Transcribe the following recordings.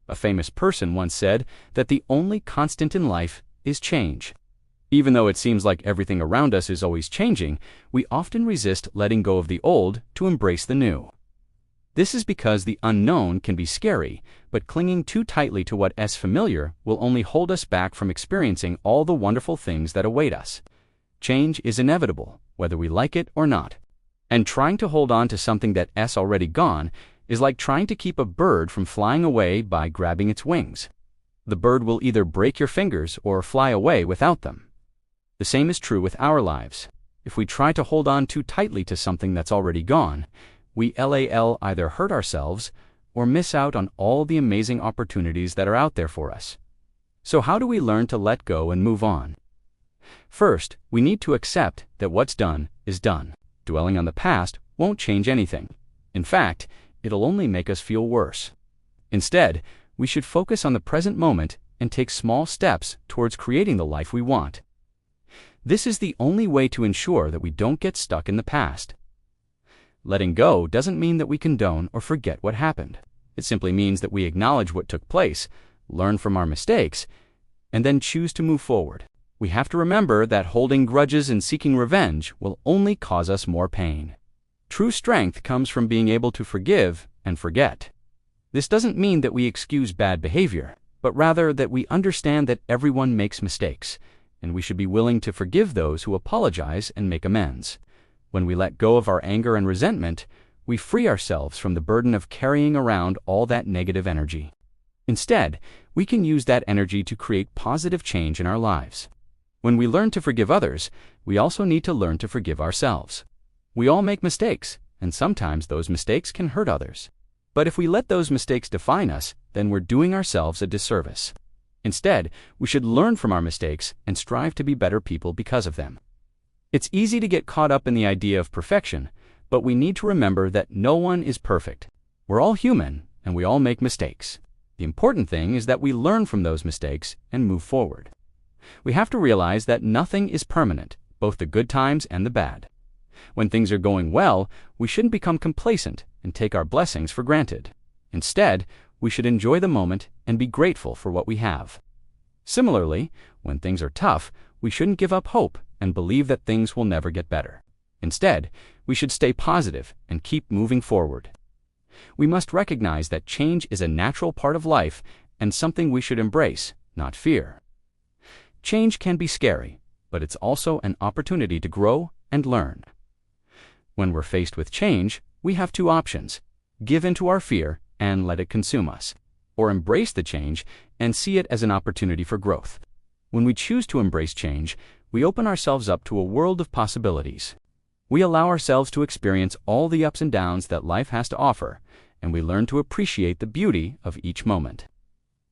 A famous person once said that the only constant in life is change. Even though it seems like everything around us is always changing, we often resist letting go of the old to embrace the new. This is because the unknown can be scary, but clinging too tightly to what is familiar will only hold us back from experiencing all the wonderful things that await us. Change is inevitable, whether we like it or not. And trying to hold on to something that is already gone is like trying to keep a bird from flying away by grabbing its wings. The bird will either break your fingers or fly away without them. The same is true with our lives. If we try to hold on too tightly to something that's already gone, we either hurt ourselves or miss out on all the amazing opportunities that are out there for us. So how do we learn to let go and move on? First, we need to accept that what's done is done. Dwelling on the past won't change anything. In fact, it'll only make us feel worse. Instead, we should focus on the present moment and take small steps towards creating the life we want. This is the only way to ensure that we don't get stuck in the past. Letting go doesn't mean that we condone or forget what happened. It simply means that we acknowledge what took place, learn from our mistakes, and then choose to move forward. We have to remember that holding grudges and seeking revenge will only cause us more pain. True strength comes from being able to forgive and forget. This doesn't mean that we excuse bad behavior, but rather that we understand that everyone makes mistakes, and we should be willing to forgive those who apologize and make amends. When we let go of our anger and resentment, we free ourselves from the burden of carrying around all that negative energy. Instead, we can use that energy to create positive change in our lives. When we learn to forgive others, we also need to learn to forgive ourselves. We all make mistakes, and sometimes those mistakes can hurt others. But if we let those mistakes define us, then we're doing ourselves a disservice. Instead, we should learn from our mistakes and strive to be better people because of them. It's easy to get caught up in the idea of perfection, but we need to remember that no one is perfect. We're all human, and we all make mistakes. The important thing is that we learn from those mistakes and move forward. We have to realize that nothing is permanent, both the good times and the bad. When things are going well, we shouldn't become complacent and take our blessings for granted. Instead, we should enjoy the moment and be grateful for what we have. Similarly, when things are tough, we shouldn't give up hope and believe that things will never get better. Instead, we should stay positive and keep moving forward. We must recognize that change is a natural part of life and something we should embrace, not fear. Change can be scary, but it's also an opportunity to grow and learn. When we're faced with change, we have two options: give in to our fear and let it consume us, or embrace the change and see it as an opportunity for growth. When we choose to embrace change, we open ourselves up to a world of possibilities. We allow ourselves to experience all the ups and downs that life has to offer, and we learn to appreciate the beauty of each moment.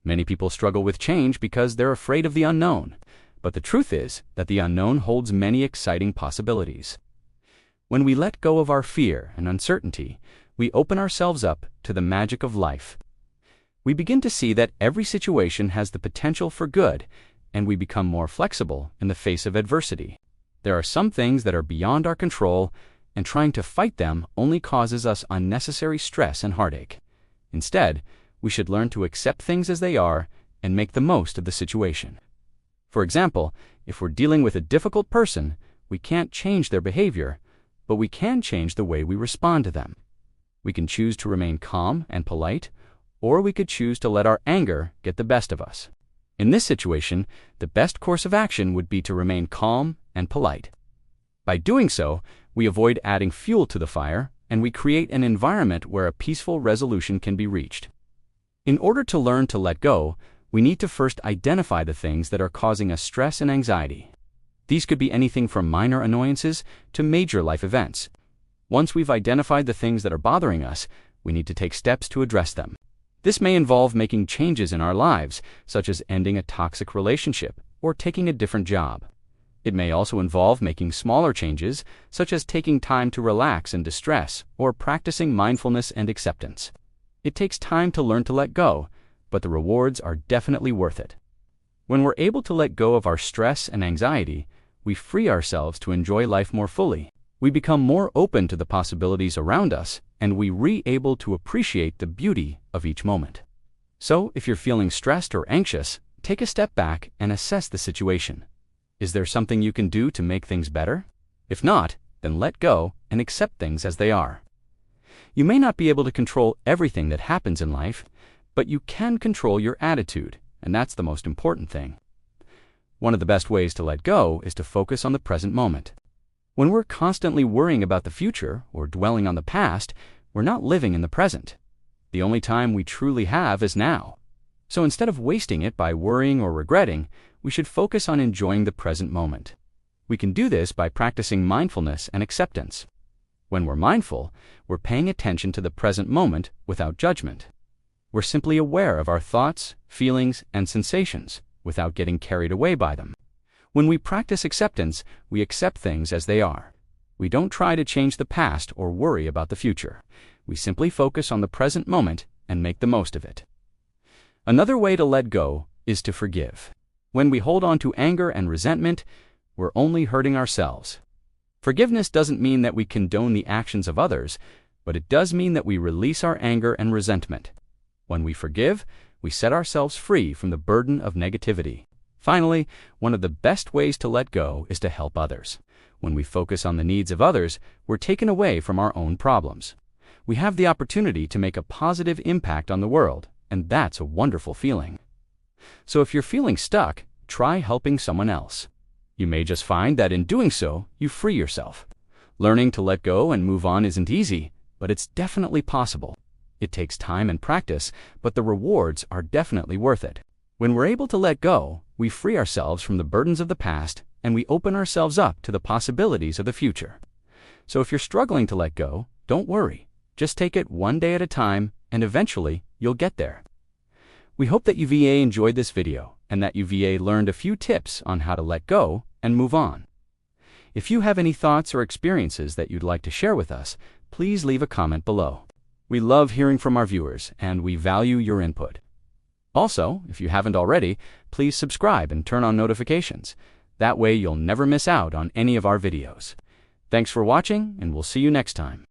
Many people struggle with change because they're afraid of the unknown, but the truth is that the unknown holds many exciting possibilities. When we let go of our fear and uncertainty, we open ourselves up to the magic of life. We begin to see that every situation has the potential for good, and we become more flexible in the face of adversity. There are some things that are beyond our control, and trying to fight them only causes us unnecessary stress and heartache. Instead, we should learn to accept things as they are and make the most of the situation. For example, if we're dealing with a difficult person, we can't change their behavior, but we can change the way we respond to them. We can choose to remain calm and polite, or we could choose to let our anger get the best of us. In this situation, the best course of action would be to remain calm and polite. By doing so, we avoid adding fuel to the fire, and we create an environment where a peaceful resolution can be reached. In order to learn to let go, we need to first identify the things that are causing us stress and anxiety. These could be anything from minor annoyances to major life events. Once we've identified the things that are bothering us, we need to take steps to address them. This may involve making changes in our lives, such as ending a toxic relationship or taking a different job. It may also involve making smaller changes, such as taking time to relax and distress or practicing mindfulness and acceptance. It takes time to learn to let go, but the rewards are definitely worth it. When we're able to let go of our stress and anxiety, we free ourselves to enjoy life more fully. We become more open to the possibilities around us, and we re-able to appreciate the beauty of each moment. So, if you're feeling stressed or anxious, take a step back and assess the situation. Is there something you can do to make things better? If not, then let go and accept things as they are. You may not be able to control everything that happens in life, but you can control your attitude, and that's the most important thing. One of the best ways to let go is to focus on the present moment. When we're constantly worrying about the future or dwelling on the past, we're not living in the present. The only time we truly have is now. So instead of wasting it by worrying or regretting, we should focus on enjoying the present moment. We can do this by practicing mindfulness and acceptance. When we're mindful, we're paying attention to the present moment without judgment. We're simply aware of our thoughts, feelings, and sensations without getting carried away by them. When we practice acceptance, we accept things as they are. We don't try to change the past or worry about the future. We simply focus on the present moment and make the most of it. Another way to let go is to forgive. When we hold on to anger and resentment, we're only hurting ourselves. Forgiveness doesn't mean that we condone the actions of others, but it does mean that we release our anger and resentment. When we forgive, we set ourselves free from the burden of negativity. Finally, one of the best ways to let go is to help others. When we focus on the needs of others, we're taken away from our own problems. We have the opportunity to make a positive impact on the world, and that's a wonderful feeling. So if you're feeling stuck, try helping someone else. You may just find that in doing so, you free yourself. Learning to let go and move on isn't easy, but it's definitely possible. It takes time and practice, but the rewards are definitely worth it. When we're able to let go, we free ourselves from the burdens of the past, and we open ourselves up to the possibilities of the future. So if you're struggling to let go, don't worry. Just take it one day at a time, and eventually, you'll get there. We hope that UVA enjoyed this video, and that UVA learned a few tips on how to let go and move on. If you have any thoughts or experiences that you'd like to share with us, please leave a comment below. We love hearing from our viewers, and we value your input. Also, if you haven't already, please subscribe and turn on notifications. That way you'll never miss out on any of our videos. Thanks for watching, and we'll see you next time.